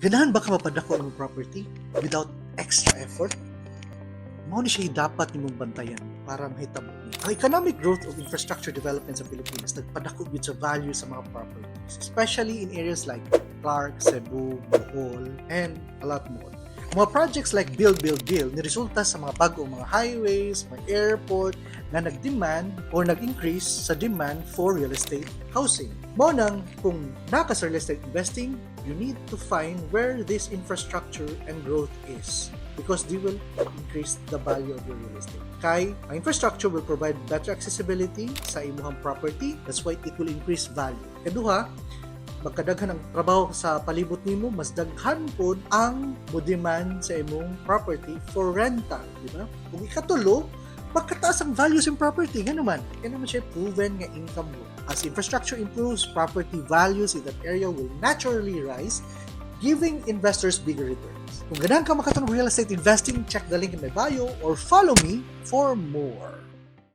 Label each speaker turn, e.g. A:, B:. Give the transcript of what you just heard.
A: Ganahan ba ka mapadako ng property without extra effort? Mao ni siya dapat nimong bantayan para mahitabo ni. Ang economic growth of infrastructure development sa Pilipinas nagpadako gyud sa value sa mga properties, especially in areas like Clark, Cebu, Bohol, and a lot more. Mga projects like Build, niresulta sa mga bagong mga highways, mga airport na nag-demand or nag-increase sa demand for real estate housing. Mao nang kung naka sa real estate investing, you need to find where this infrastructure and growth is because they will increase the value of your real estate. Kay, ang infrastructure will provide better accessibility sa imuhang property, that's why it will increase value. Kaduha, magkadaghan ang trabaho sa palibot nimo, mas daghan pod ang demand sa imong property for rental, di ba? Kung ikatulo, magkataas ang value sa property, nga naman. Kaya naman siya proven nga income mo. As infrastructure improves, property values in that area will naturally rise, giving investors bigger returns. Kung ganahan ka makatanong real estate investing, check the link in my bio or follow me for more.